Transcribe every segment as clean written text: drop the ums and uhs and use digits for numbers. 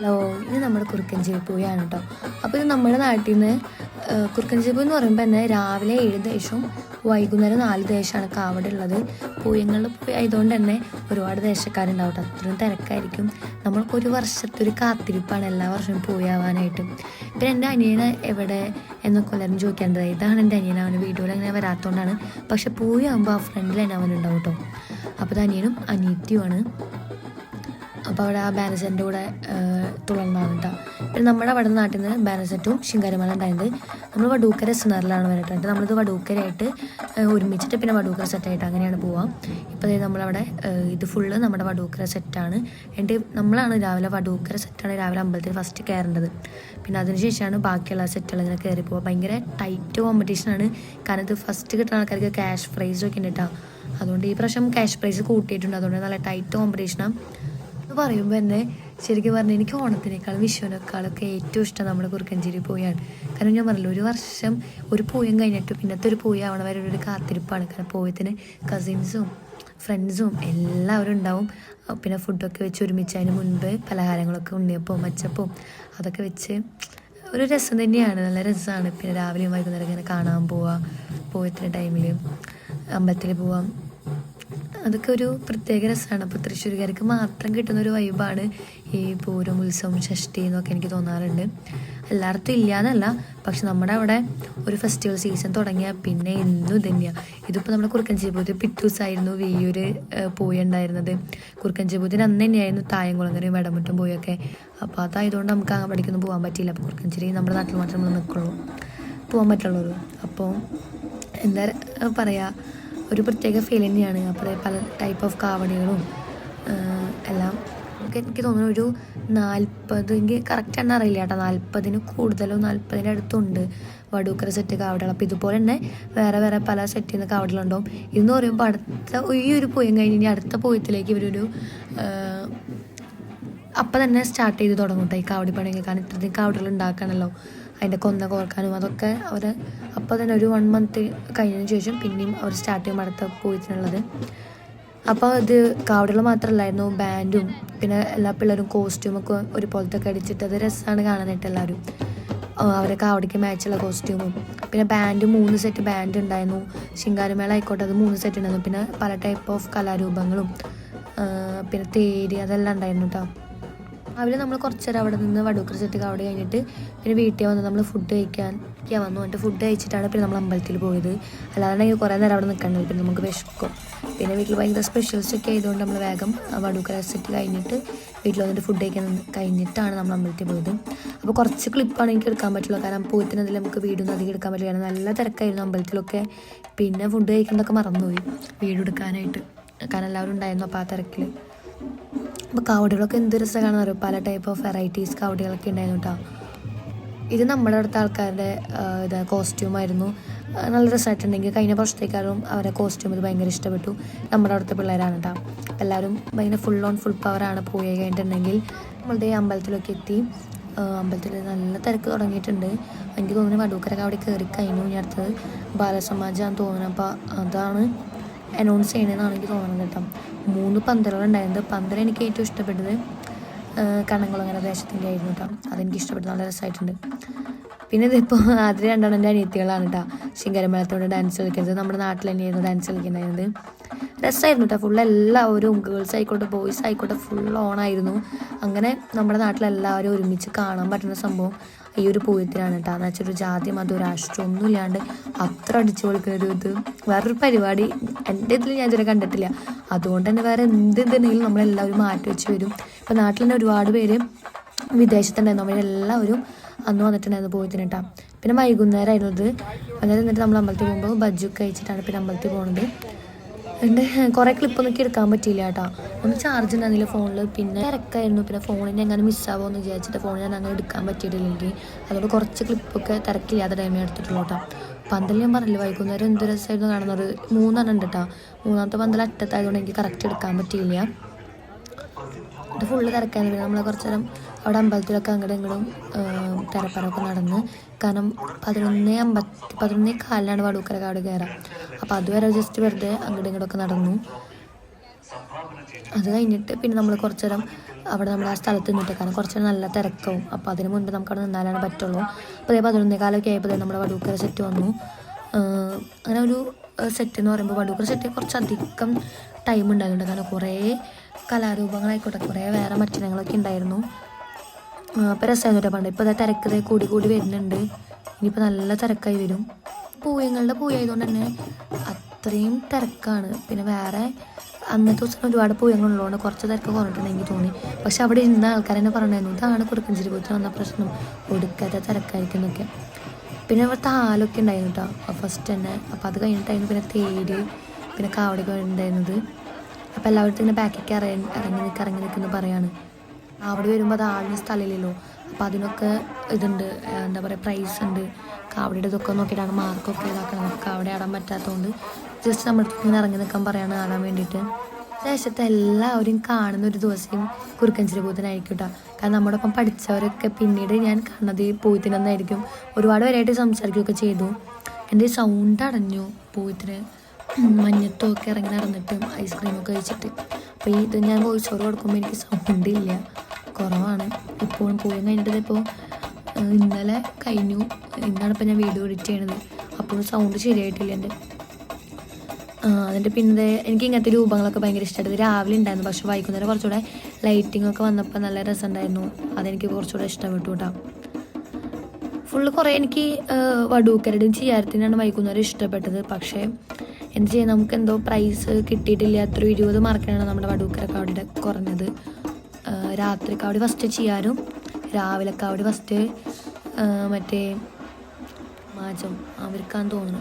Hello, ഇത് നമ്മുടെ കുറുക്കഞ്ചേരി പൂയാണ് കേട്ടോ. അപ്പോൾ ഇത് നമ്മുടെ നാട്ടിൽ നിന്ന് കുറുക്കഞ്ചേരി പൂ എന്ന് പറയുമ്പോൾ തന്നെ രാവിലെ 7 ദേശവും വൈകുന്നേരം 4 ദേശമാണ് കാവട ഉള്ളത്. പൂയങ്ങളിൽ പോയി ആയതുകൊണ്ട് തന്നെ ഒരുപാട് ദേശക്കാരുണ്ടാവും കേട്ടോ. അത്രയും തിരക്കായിരിക്കും. നമ്മൾക്ക് ഒരു വർഷത്തെ ഒരു കാത്തിരിപ്പാണ് എല്ലാ വർഷവും പൂയാവാനായിട്ട്. പിന്നെ എൻ്റെ അനിയനെ എവിടെ എന്നൊക്കെ എല്ലാവരും ചോദിക്കേണ്ടത്. ഇതാണ് എൻ്റെ അനിയൻ. അവന് വീഡിയോയിൽ അങ്ങനെ വരാത്തതുകൊണ്ടാണ്. പക്ഷെ പൂയാകുമ്പോൾ ആ ഫ്രണ്ടിൽ തന്നെ അവനുണ്ടാവും കേട്ടോ. അപ്പോൾ ഇത് അനിയനും അനിയത്തിയുമാണ്. അപ്പോൾ അവിടെ ആ ബാനസെറ്റിൻ്റെ കൂടെ തുളർന്നാണ് കേട്ടോ. പിന്നെ നമ്മുടെ അവിടെ നാട്ടിൽ നിന്ന് ബാനസെറ്റും ശിങ്കാരിമല ഉണ്ടായത് നമ്മൾ വടൂക്കര സെനറിലാണ് വരട്ടെ. നമ്മളിത് വടൂക്കരയായിട്ട് ഒരുമിച്ചിട്ട് പിന്നെ വടൂക്കര സെറ്റായിട്ട് അങ്ങനെയാണ് പോവാം. ഇപ്പോൾ നമ്മളവിടെ ഇത് ഫുള്ള് നമ്മുടെ വടൂക്കര സെറ്റാണ്. എന്നിട്ട് നമ്മളാണ് രാവിലെ വടൂക്കര സെറ്റാണ് രാവിലെ അമ്പലത്തിൽ ഫസ്റ്റ് കയറേണ്ടത്. പിന്നെ അതിനുശേഷമാണ് ബാക്കിയുള്ള സെറ്റുകൾ ഇങ്ങനെ കയറി പോവുക. ഭയങ്കര ടൈറ്റ് കോമ്പറ്റീഷനാണ്. കാരണം ഇത് ഫസ്റ്റ് കിട്ടുന്ന ആൾക്കാർക്ക് ക്യാഷ് പ്രൈസൊക്കെ ഉണ്ട് കേട്ടോ. അതുകൊണ്ട് ഈ പ്രാവശ്യം ക്യാഷ് പ്രൈസ് കൂട്ടിയിട്ടുണ്ട്. അതുകൊണ്ട് നല്ല ടൈറ്റ് കോമ്പറ്റീഷനാണ് എന്ന് പറയുമ്പോൾ തന്നെ ശരിക്കും പറഞ്ഞാൽ എനിക്ക് ഓണത്തിനേക്കാളും വിഷുവിനേക്കാളൊക്കെ ഏറ്റവും ഇഷ്ടം നമ്മുടെ കുറുക്കഞ്ചേരി പൂയാണ്. കാരണം ഞാൻ പറഞ്ഞല്ലോ, ഒരു വർഷം ഒരു പൂയം കഴിഞ്ഞിട്ട് പിന്നത്തെ ഒരു പൂയ ആവണ വരെ ഒരു കാത്തിരിപ്പാണ്. കാരണം പൂയത്തിന് കസിൻസും ഫ്രണ്ട്സും എല്ലാവരും ഉണ്ടാവും. പിന്നെ ഫുഡൊക്കെ വെച്ച് ഒരുമിച്ച് അതിന് മുൻപ് പലഹാരങ്ങളൊക്കെ ഉണ്ണിയപ്പവും മച്ചപ്പവും അതൊക്കെ വെച്ച് ഒരു രസം തന്നെയാണ്. നല്ല രസമാണ്. പിന്നെ രാവിലെയും വൈകുന്നേരം ഇങ്ങനെ കാണാൻ പോവുക, പൂയത്തിൻ്റെ ടൈമിൽ അമ്പലത്തിൽ പോവാം. അതൊക്കെ ഒരു പ്രത്യേക രസമാണ്. അപ്പോൾ തൃശ്ശൂർക്കാർക്ക് മാത്രം കിട്ടുന്നൊരു വൈബാണ് ഈ പൂരം, ഉത്സവം, ഷഷ്ടി എന്നൊക്കെ എനിക്ക് തോന്നാറുണ്ട്. എല്ലായിടത്തും ഇല്ലയെന്നല്ല, പക്ഷെ നമ്മുടെ അവിടെ ഒരു ഫെസ്റ്റിവൽ സീസൺ തുടങ്ങിയാൽ പിന്നെ എന്നും തന്നെയാണ്. ഇതിപ്പോൾ നമ്മുടെ കുറുക്കഞ്ചേരി പൂരത്തിൽ പിറ്റൂസായിരുന്നു വിയ്യൂര് പൂയ ഉണ്ടായിരുന്നത്. കുറുക്കഞ്ചേരി പൂരത്തിന് അന്ന് തന്നെയായിരുന്നു തായംകുളങ്ങരയും വെടമുറ്റും പൂയൊക്കെ. അപ്പോൾ അതായതുകൊണ്ട് നമുക്ക് അവിടേക്കൊന്നും പോകാൻ പറ്റിയില്ല. അപ്പോൾ കുറുക്കഞ്ചേരി നമ്മുടെ നാട്ടിൽ മാത്രം നമ്മൾ നിൽക്കുള്ളൂ, പോകാൻ പറ്റുള്ളൂ. അപ്പോൾ എന്താ പറയുക, ഒരു പ്രത്യേക ഫീൽ തന്നെയാണ്. അപ്പോൾ പല ടൈപ്പ് ഓഫ് കാവടികളും എല്ലാം എനിക്ക് തോന്നുന്നു ഒരു 40, എനിക്ക് കറക്റ്റ് എണ്ണ അറിയില്ല കേട്ടോ, 40 കൂടുതലോ 40 അടുത്തുണ്ട് വടൂക്കര സെറ്റ് കാവടികൾ. അപ്പോൾ ഇതുപോലെ തന്നെ വേറെ വേറെ പല സെറ്റിൽ നിന്ന് കാവടികളുണ്ടാവും. ഇതെന്ന് പറയുമ്പോൾ അടുത്ത ഈ ഒരു പൂയം കഴിഞ്ഞ് ഇനി അടുത്ത പൂയത്തിലേക്ക് ഇവരൊരു അപ്പം തന്നെ സ്റ്റാർട്ട് ചെയ്ത് തുടങ്ങും കേട്ടോ ഈ കാവടി പണിയൊക്കെ. കാരണം ഇത്രയും കാവടികൾ ഉണ്ടാക്കണമല്ലോ, അതിൻ്റെ കൊന്ന കോർക്കാനും അതൊക്കെ അവർ അപ്പോൾ തന്നെ ഒരു 1 മന്ത് കഴിഞ്ഞതിന് ശേഷം പിന്നെയും അവർ സ്റ്റാർട്ട് ചെയ്യും അടുത്ത പൂയത്തിനുള്ളത്. അപ്പോൾ ഇത് കാവടികൾ മാത്രമല്ലായിരുന്നു, ബാൻഡും പിന്നെ എല്ലാ പിള്ളേരും കോസ്റ്റ്യൂമൊക്കെ ഒരുപോലത്തെ ഒക്കെ അടിച്ചിട്ട് അത് രസമാണ് കാണാനായിട്ട്. എല്ലാവരും അവരെ കാവടിക്ക് മാച്ചുള്ള കോസ്റ്റ്യൂമും പിന്നെ ബാൻഡ് 3 സെറ്റ് ബാൻഡ് ഉണ്ടായിരുന്നു. ശിങ്കാരിമേള ആയിക്കോട്ടെ, അത് 3 സെറ്റ് ഉണ്ടായിരുന്നു. പിന്നെ പല ടൈപ്പ് ഓഫ് കലാരൂപങ്ങളും പിന്നെ തേരി അതെല്ലാം ഉണ്ടായിരുന്നു കേട്ടോ. രാവിലെ നമ്മൾ കുറച്ച് നേരം അവിടെ നിന്ന് വടൂക്കര സെറ്റ് കാവടി കഴിഞ്ഞിട്ട് പിന്നെ വീട്ടിൽ വന്ന് നമ്മൾ ഫുഡ് കഴിക്കാൻ വന്നു. എന്നിട്ട് ഫുഡ് കഴിച്ചിട്ടാണ് പിന്നെ നമ്മൾ അമ്പലത്തിൽ പോയത്. അല്ലാതെ കുറേ നേരം അവിടെ നിൽക്കണ്ടത്, പിന്നെ നമുക്ക് വിശക്കും. പിന്നെ വീട്ടിൽ ഭയങ്കര സ്പെഷ്യൽസൊക്കെ ആയതുകൊണ്ട് നമ്മൾ വേഗം വടൂക്കര സെറ്റ് കഴിഞ്ഞിട്ട് വീട്ടിൽ വന്നിട്ട് ഫുഡ് കഴിക്കാൻ കഴിഞ്ഞിട്ടാണ് നമ്മൾ അമ്പലത്തിൽ പോയത്. അപ്പോൾ കുറച്ച് ക്ലിപ്പാണ് എനിക്ക് എടുക്കാൻ പറ്റുള്ളൂ, കാരണം പൂരത്തിനതിൽ നമുക്ക് വീടൊന്നും അധികം എടുക്കാൻ പറ്റില്ല. കാരണം നല്ല തിരക്കായിരുന്നു അമ്പലത്തിലൊക്കെ. പിന്നെ ഫുഡ് കഴിക്കുന്നതൊക്കെ മറന്നുപോയി വീഡിയോ എടുക്കാനായിട്ട്, കാരണം എല്ലാവരും ഉണ്ടായിരുന്നു അപ്പോൾ ആ തിരക്കിൽ. അപ്പോൾ കാവടികളൊക്കെ എന്ത് രസമാണെന്ന് അറിയാം, പല ടൈപ്പ് ഓഫ് വെറൈറ്റീസ് കാവടികളൊക്കെ ഉണ്ടായിരുന്നു കേട്ടോ. ഇത് നമ്മുടെ അടുത്ത ആൾക്കാരുടെ കോസ്റ്റ്യൂമായിരുന്നു. നല്ല രസമായിട്ടുണ്ടെങ്കിൽ കഴിഞ്ഞ വർഷത്തേക്കാളും അവരുടെ കോസ്റ്റ്യൂം ഇത് ഭയങ്കര ഇഷ്ടപ്പെട്ടു. നമ്മുടെ അവിടുത്തെ പിള്ളേരാണ് കേട്ടോ. എല്ലാവരും ഭയങ്കര ഫുൾ പവറാണ് പോയി കഴിഞ്ഞിട്ടുണ്ടെങ്കിൽ. നമ്മളുടെ അമ്പലത്തിലൊക്കെ എത്തി. അമ്പലത്തിൽ നല്ല തിരക്ക് തുടങ്ങിയിട്ടുണ്ട്. എനിക്ക് തോന്നുന്നു വടൂക്കര കാവടി കയറി കഴിഞ്ഞു. ഇനി അടുത്തത് ബാലസമാജാന്ന് തോന്നുന്നു. അപ്പോൾ അതാണ് അനൗൺസ് ചെയ്യണമെന്നാണ് എനിക്ക് തോന്നുന്നത് കേട്ടോ. 3 പന്തലുകളുണ്ടായിരുന്നു. പന്തൽ എനിക്ക് ഏറ്റവും ഇഷ്ടപ്പെട്ടത് കണ്ണംകുളങ്ങര ദേശത്തിൻ്റെ ആയിരുന്നു കേട്ടോ. അതെനിക്ക് ഇഷ്ടപ്പെട്ടു, നല്ല രസമായിട്ടുണ്ട്. പിന്നെ ഇതിപ്പോൾ ആദ്യം 2 എൻ്റെ അനിയത്തികളാണ് കേട്ടോ ശിങ്കാരിമേളത്തോട് ഡാൻസ് കളിക്കുന്നത്. നമ്മുടെ നാട്ടിൽ തന്നെയായിരുന്നു ഡാൻസ് കളിക്കുന്നുണ്ടായിരുന്നത്. രസമായിരുന്നു കേട്ടോ. ഫുൾ എല്ലാവരും ഗേൾസ് ആയിക്കോട്ടെ ബോയ്സ് ആയിക്കോട്ടെ ഫുൾ ഓണായിരുന്നു. അങ്ങനെ നമ്മുടെ നാട്ടിലെല്ലാവരും ഒരുമിച്ച് കാണാൻ പറ്റുന്ന സംഭവം ഈ ഒരു പൂയത്തിനാണ് കേട്ടോ. എന്ന് വെച്ചൊരു ജാതി മതം രാഷ്ട്രം ഒന്നും ഇല്ലാണ്ട് അത്ര അടിച്ചു കൊടുക്കുന്നൊരു ഇത് വേറൊരു പരിപാടി എൻ്റെ ഇതിൽ ഞാൻ ഇതുവരെ കണ്ടിട്ടില്ല. അതുകൊണ്ട് തന്നെ വേറെ എന്തുണ്ടെങ്കിലും നമ്മളെല്ലാവരും മാറ്റി വെച്ച് വരും. ഇപ്പം നാട്ടിൽ തന്നെ ഒരുപാട് പേര് വിദേശത്തുണ്ടായിരുന്നു. അവരെല്ലാവരും അന്ന് വന്നിട്ടുണ്ടായിരുന്നു പൂയത്തിന് കേട്ടോ. പിന്നെ വൈകുന്നേരമായിരുന്നു ഇത്. അതായത് എന്നിട്ട് നമ്മൾ അമ്പലത്തിൽ പോകുമ്പോൾ ബജ്ജൊക്കെ കഴിച്ചിട്ടാണ് പിന്നെ അമ്പലത്തിൽ പോകുന്നത്. എൻ്റെ കുറേ ക്ലിപ്പൊന്നും എടുക്കാൻ പറ്റിയില്ല കേട്ടോ. ഒന്ന് ചാർജ് ഉണ്ടായിരുന്നില്ല ഫോണിൽ. പിന്നെ തിരക്കായിരുന്നു. പിന്നെ ഫോണിനെ എങ്ങനെ മിസ്സാവുമോ എന്ന് വിചാരിച്ചിട്ട് ഫോൺ ഞാൻ അങ്ങനെ എടുക്കാൻ പറ്റിയിട്ടില്ലെങ്കിൽ അതുകൊണ്ട് കുറച്ച് ക്ലിപ്പൊക്കെ തിരക്കില്ലാത്ത ടൈമേ എടുത്തിട്ടുള്ളൂ കേട്ടോ. പന്തൽ ഞാൻ പറഞ്ഞില്ല, വൈകുന്നേരം എന്ത് രസമായിരുന്നു കാണുന്നത്. 3 ഉണ്ട് കേട്ടോ. 3ാമത്തെ പന്തൽ അറ്റത്തായതുകൊണ്ട് എനിക്ക് കറക്റ്റ് എടുക്കാൻ പറ്റിയില്ല. ഇത് ഫുള്ള് തിരക്കായിരുന്നു. പിന്നെ നമ്മൾ കുറച്ച് നേരം അവിടെ അമ്പലത്തിലൊക്കെ അങ്ങോട്ടും ഇങ്ങോട്ടും തിരപ്പറൊക്കെ നടന്ന്. കാരണം 11:40 വടൂക്കര കാവടി കയറാം. അപ്പോൾ അതുവരെ ജസ്റ്റ് വെറുതെ അങ്ങോട്ടും ഇങ്ങോട്ടൊക്കെ നടന്നു. അത് കഴിഞ്ഞിട്ട് പിന്നെ നമ്മൾ കുറച്ച് നേരം അവിടെ നമ്മൾ ആ സ്ഥലത്ത് നിന്നിട്ട് കാരണം കുറച്ച് നല്ല തിരക്കാവും. അപ്പോൾ അതിന് മുൻപ് നമുക്ക് അവിടെ നിന്നാലാണ് പറ്റുള്ളൂ. അപ്പോൾ അതേ 11:15 ആയപ്പോൾ നമ്മുടെ വടൂക്കര സെറ്റ് വന്നു. അങ്ങനെ ഒരു സെറ്റ് എന്ന് പറയുമ്പോൾ വടൂക്കര സെറ്റ് കുറച്ചധികം ടൈം ഉണ്ടായിരുന്നു. കാരണം കുറേ കലാരൂപങ്ങളായിക്കോട്ടെ കുറേ വേറെ മറ്റിനങ്ങളൊക്കെ ഉണ്ടായിരുന്നു. അപ്പോൾ രസമായിരുന്നു പണ്ട്. ഇപ്പോൾ അതായത് തിരക്കത് കൂടി കൂടി വരുന്നുണ്ട്. ഇനിയിപ്പോൾ നല്ല തിരക്കായി വരും. പൂയങ്ങളുടെ പൂയായതുകൊണ്ട് തന്നെ അത്രയും തിരക്കാണ്. പിന്നെ വേറെ അന്നത്തെ ദിവസം ഒരുപാട് പൂയങ്ങളുള്ളതുകൊണ്ട് കുറച്ച് തിരക്ക് കുറഞ്ഞിട്ടുണ്ടെങ്കിൽ എനിക്ക് തോന്നി. പക്ഷെ അവിടെ ഇരുന്ന ആൾക്കാർ തന്നെ പറഞ്ഞിരുന്നു ഇതാണ് കുറുക്കഞ്ചേരി പൂരത്തിന് വന്ന പ്രശ്നം, ഒടുക്കാത്ത തിരക്കായിരിക്കും എന്നൊക്കെ. പിന്നെ അവിടെ താലൊക്കെ ഉണ്ടായിരുന്നു കേട്ടോ ഫസ്റ്റ് തന്നെ. അപ്പോൾ അത് കഴിഞ്ഞിട്ടായിരുന്നു പിന്നെ തേര് പിന്നെ കാവടിയൊക്കെ ഉണ്ടായിരുന്നത്. അപ്പോൾ എല്ലാവരും ഇങ്ങനെ ബാക്കിലേക്ക് ഇറങ്ങി നിൽക്കുന്നു പറയാണ്. അവിടെ വരുമ്പോൾ അത് ആളിന് സ്ഥലമില്ലല്ലോ. അപ്പോൾ അതിനൊക്കെ ഇതുണ്ട്, എന്താ പറയുക, പ്രൈസ് ഉണ്ട്. കാവടിയുടെ ഇതൊക്കെ നോക്കിയിട്ടാണ് മാർക്കൊക്കെ ഇതാക്കണം. നമുക്ക് അവിടെ ആടാൻ പറ്റാത്തതുകൊണ്ട് ജസ്റ്റ് നമ്മുടെ ഇങ്ങനെ ഇറങ്ങി നിൽക്കാൻ പറയാണ് ആടാൻ വേണ്ടിയിട്ട്. ദേശത്തെ എല്ലാവരും കാണുന്ന ഒരു ദിവസം കുറുക്കഞ്ചേരി പൂരത്തിനായിരിക്കും കേട്ടോ. കാരണം നമ്മുടെ ഒപ്പം പഠിച്ചവരൊക്കെ പിന്നീട് ഞാൻ കാണുന്നത് ഈ പൂരത്തിനൊന്നായിരിക്കും. ഒരുപാട് പേരായിട്ട് സംസാരിക്കുകയൊക്കെ ചെയ്തു. എൻ്റെ സൗണ്ട് അടഞ്ഞു പൂരത്തിന്. മഞ്ഞത്തൊക്കെ ഇറങ്ങി നടന്നിട്ടും ഐസ്ക്രീമൊക്കെ കഴിച്ചിട്ട്. അപ്പോൾ ഇത് ഞാൻ വോയിസ് ഓവർ കൊടുക്കുമ്പോൾ എനിക്ക് സൗണ്ട് ഇല്ല, കുറവാണ്. ഇപ്പോഴും പൂരം കഴിഞ്ഞിട്ട് ഇപ്പോൾ ഇന്നലെ കഴിഞ്ഞു. ഇന്നാണ് ഇപ്പോൾ ഞാൻ വീഡിയോ എഡിറ്റ് ചെയ്യണത്. അപ്പോഴും സൗണ്ട് ശരിയായിട്ടില്ല എൻ്റെ. അതിൻ്റെ പിന്നെ എനിക്ക് ഇങ്ങനത്തെ രൂപങ്ങളൊക്കെ ഭയങ്കര ഇഷ്ടമായിട്ട് രാവിലെ ഉണ്ടായിരുന്നു. പക്ഷെ വൈകുന്നേരം കുറച്ചുകൂടെ ലൈറ്റിംഗ് ഒക്കെ വന്നപ്പോൾ നല്ല രസമുണ്ടായിരുന്നു. അതെനിക്ക് കുറച്ചുകൂടെ ഇഷ്ടപ്പെട്ടു കേട്ടോ. ഫുള്ള് കുറേ എനിക്ക് വടൂക്കരുടെയും ചെയ്യാരത്തിനാണ് വൈകുന്നേരം ഇഷ്ടപ്പെട്ടത്. പക്ഷേ എന്ത് ചെയ്യാൻ, നമുക്ക് എന്തോ പ്രൈസ് കിട്ടിയിട്ടില്ല. അത്ര 20 മാർക്കിനാണ് നമ്മുടെ വടൂക്കര കാവടിയുടെ കുറഞ്ഞത്. രാത്രി കാവടി ഫസ്റ്റ് ചെയ്യാരും രാവിലെ കാവടി ഫസ്റ്റ് മറ്റേ മാജം അവർക്കാന്ന് തോന്നുന്നു.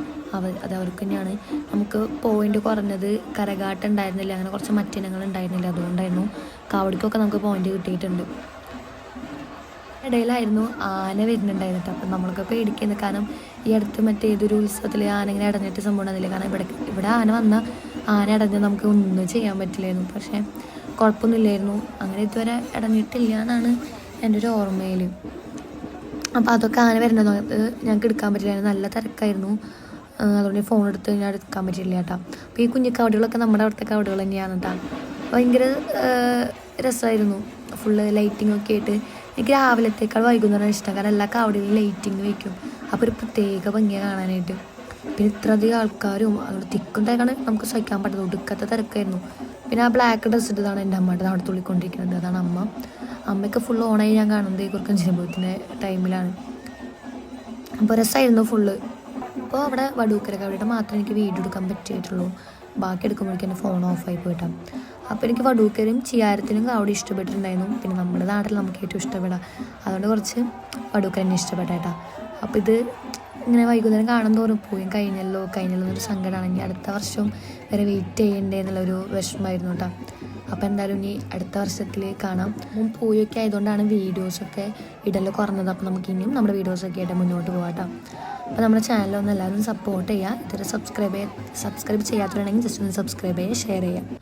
അത് അവർക്ക് തന്നെയാണ്. നമുക്ക് പോയിന്റ് കുറഞ്ഞത് കരകാട്ടം ഉണ്ടായിരുന്നില്ല, അങ്ങനെ കുറച്ച് മറ്റിനങ്ങൾ ഉണ്ടായിരുന്നില്ല. അതുകൊണ്ടായിരുന്നു കാവടിക്കൊക്കെ നമുക്ക് പോയിന്റ് കിട്ടിയിട്ടുണ്ട്. ഇടയിലായിരുന്നു ആന വരുന്നുണ്ടായിരുന്നു കേട്ടോ. അപ്പം നമ്മളൊക്കെ പേടിക്കുന്നത്, കാരണം ഈ അടുത്ത് മറ്റേ ഏതൊരു ഉത്സവത്തിൽ ആന ഇങ്ങനെ അടഞ്ഞിട്ട് സംഭവം ഉണ്ടായിരുന്നില്ല. കാരണം ഇവിടെ ആന വന്നാൽ ആന അടഞ്ഞ് നമുക്ക് ഒന്നും ചെയ്യാൻ പറ്റില്ലായിരുന്നു. പക്ഷേ കുഴപ്പമൊന്നുമില്ലായിരുന്നു. അങ്ങനെ ഇതുവരെ അടഞ്ഞിട്ടില്ല എന്നാണ് എൻ്റെ ഒരു ഓർമ്മയിൽ. അപ്പോൾ അതൊക്കെ ആന വരുന്നത് ഞങ്ങൾക്ക് എടുക്കാൻ പറ്റില്ലായിരുന്നു, നല്ല തിരക്കായിരുന്നു. അതുകൊണ്ട് ഫോൺ എടുത്ത് ഞാൻ എടുക്കാൻ പറ്റില്ല കേട്ടോ. അപ്പോൾ ഈ കുഞ്ഞിക്കാവടികളൊക്കെ നമ്മുടെ അവിടുത്തെ കാവടികൾ തന്നെയാണ് കേട്ടോ. ഭയങ്കര രസമായിരുന്നു. ഫുള്ള് ലൈറ്റിങ്ങൊക്കെ ആയിട്ട്. എനിക്ക് രാവിലത്തേക്കാൾ വൈകുന്നേരം ഇഷ്ടം, കാരണം എല്ലാ കാവടികളും ലൈറ്റിങ് വയ്ക്കും. അപ്പോൾ ഒരു പ്രത്യേക ഭംഗിയാണ് കാണാനായിട്ട്. പിന്നെ ഇത്രയധികം ആൾക്കാരും അതുകൊണ്ട് തിക്കും തിരക്കാണ് നമുക്ക് സഹിക്കാൻ പറ്റുന്നത്. ഒടുക്കത്തെ തിരക്കായിരുന്നു. പിന്നെ ആ ബ്ലാക്ക് ഡ്രസ്സ് ഇട്ടതാണ് എൻ്റെ അമ്മയുടെ അവിടെ തുള്ളിക്കൊണ്ടിരിക്കുന്നത്. അതാണ് അമ്മയ്ക്ക് ഫുള്ള് ഓണായി ഞാൻ കാണുന്നത് ഈ കുറുക്കഞ്ചേരി പൂരത്തിൻ്റെ ടൈമിലാണ്. അപ്പോൾ രസമായിരുന്നു ഫുള്ള്. അപ്പോൾ അവിടെ വടൂക്കര കാവടിയുടെ മാത്രമേ എനിക്ക് വീഡിയോ എടുക്കാൻ പറ്റിയിട്ടുള്ളൂ. ബാക്കി എടുക്കുമ്പോഴേക്കും എൻ്റെ ഫോൺ ഓഫായി പോയിട്ടാണ്. അപ്പോൾ എനിക്ക് വടൂക്കരും ചിയാരത്തിനും കാവടി ഇഷ്ടപ്പെട്ടിട്ടുണ്ടായിരുന്നു. പിന്നെ നമ്മുടെ നാട്ടിൽ നമുക്ക് ഏറ്റവും ഇഷ്ടപ്പെടാം, അതുകൊണ്ട് കുറച്ച് വടൂക്കരനെ ഇഷ്ടപ്പെട്ടേട്ടാ. അപ്പോൾ ഇത് ഇങ്ങനെ വൈകുന്നേരം കാണാൻ തോറും കഴിഞ്ഞല്ലോ എന്നൊരു സങ്കടമാണെങ്കിൽ അടുത്ത വർഷം വരെ വെയിറ്റ് ചെയ്യണ്ടേ എന്നുള്ളൊരു വിഷമമായിരുന്നു കേട്ടോ. അപ്പോൾ എന്തായാലും ഇനി അടുത്ത വർഷത്തിൽ കാണാം. പൂയൊക്കെ ആയതുകൊണ്ടാണ് വീഡിയോസൊക്കെ ഇടല് കുറഞ്ഞത്. അപ്പോൾ നമുക്ക് ഇനിയും നമ്മുടെ വീഡിയോസൊക്കെ ആയിട്ട് മുന്നോട്ട് പോകാം കേട്ടോ. അപ്പോൾ നമ്മുടെ ചാനലൊന്ന് എല്ലാവരും സപ്പോർട്ട് ചെയ്യുക. ഇതൊരു സബ്സ്ക്രൈബ് ചെയ്യാത്തവരാണെങ്കിൽ ജസ്റ്റ് ഒന്ന് സബ്സ്ക്രൈബ് ചെയ്യുക, ഷെയർ ചെയ്യുക.